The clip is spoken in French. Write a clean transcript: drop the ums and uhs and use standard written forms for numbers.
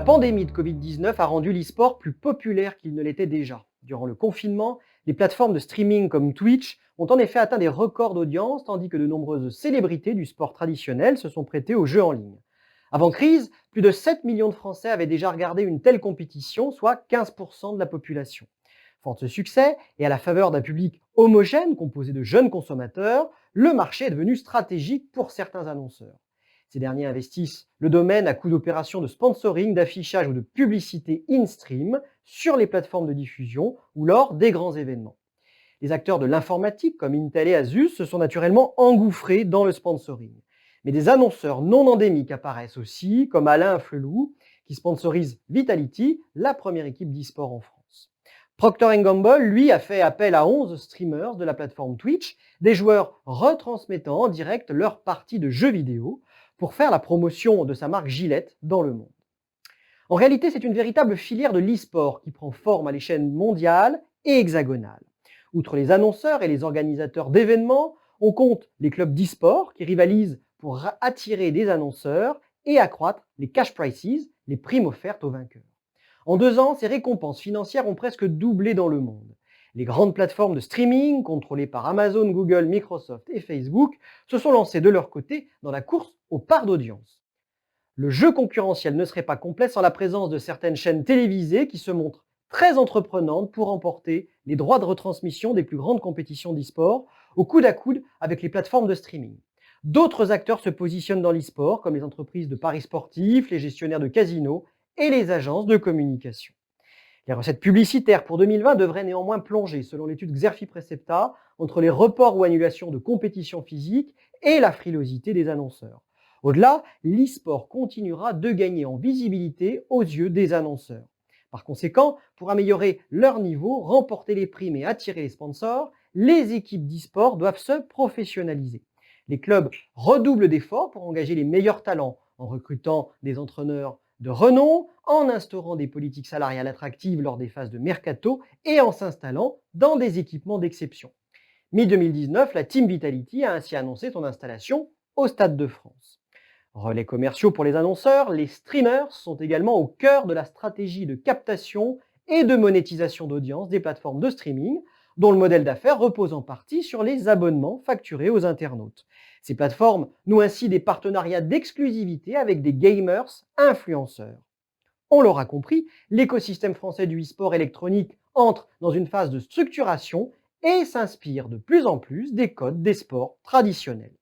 pandémie de Covid-19 a rendu l'e-sport plus populaire qu'il ne l'était déjà. Durant le confinement, les plateformes de streaming comme Twitch ont en effet atteint des records d'audience, tandis que de nombreuses célébrités du sport traditionnel se sont prêtées aux jeux en ligne. Avant crise, plus de 7 millions de Français avaient déjà regardé une telle compétition, soit 15% de la population. Fort de ce succès, et à la faveur d'un public homogène composé de jeunes consommateurs, le marché est devenu stratégique pour certains annonceurs. Ces derniers investissent le domaine à coups d'opérations de sponsoring, d'affichage ou de publicité in-stream sur les plateformes de diffusion ou lors des grands événements. Les acteurs de l'informatique comme Intel et Asus se sont naturellement engouffrés dans le sponsoring. Mais des annonceurs non endémiques apparaissent aussi, comme Alain Flelou, qui sponsorise Vitality, la première équipe d'e-sport en France. Procter Gamble, lui, a fait appel à 11 streamers de la plateforme Twitch, des joueurs retransmettant en direct leurs parties de jeux vidéo, pour faire la promotion de sa marque Gillette dans le monde. En réalité, c'est une véritable filière de l'e-sport qui prend forme à l'échelle mondiale et hexagonale. Outre les annonceurs et les organisateurs d'événements, on compte les clubs d'e-sport qui rivalisent pour attirer des annonceurs et accroître les cash prizes, les primes offertes aux vainqueurs. En 2 ans, ces récompenses financières ont presque doublé dans le monde. Les grandes plateformes de streaming, contrôlées par Amazon, Google, Microsoft et Facebook, se sont lancées de leur côté dans la course aux parts d'audience. Le jeu concurrentiel ne serait pas complet sans la présence de certaines chaînes télévisées qui se montrent très entreprenantes pour remporter les droits de retransmission des plus grandes compétitions d'e-sport au coude à coude avec les plateformes de streaming. D'autres acteurs se positionnent dans l'e-sport, comme les entreprises de paris sportifs, les gestionnaires de casinos et les agences de communication. Les recettes publicitaires pour 2020 devraient néanmoins plonger, selon l'étude Xerfi Precepta, entre les reports ou annulations de compétitions physiques et la frilosité des annonceurs. Au-delà, l'e-sport continuera de gagner en visibilité aux yeux des annonceurs. Par conséquent, pour améliorer leur niveau, remporter les primes et attirer les sponsors, les équipes d'e-sport doivent se professionnaliser. Les clubs redoublent d'efforts pour engager les meilleurs talents en recrutant des entraîneurs de renom, en instaurant des politiques salariales attractives lors des phases de mercato et en s'installant dans des équipements d'exception. Mi-2019, la Team Vitality a ainsi annoncé son installation au Stade de France. Relais commerciaux pour les annonceurs, les streamers sont également au cœur de la stratégie de captation et de monétisation d'audience des plateformes de streaming, dont le modèle d'affaires repose en partie sur les abonnements facturés aux internautes. Ces plateformes nouent ainsi des partenariats d'exclusivité avec des gamers influenceurs. On l'aura compris, l'écosystème français du e-sport électronique entre dans une phase de structuration et s'inspire de plus en plus des codes des sports traditionnels.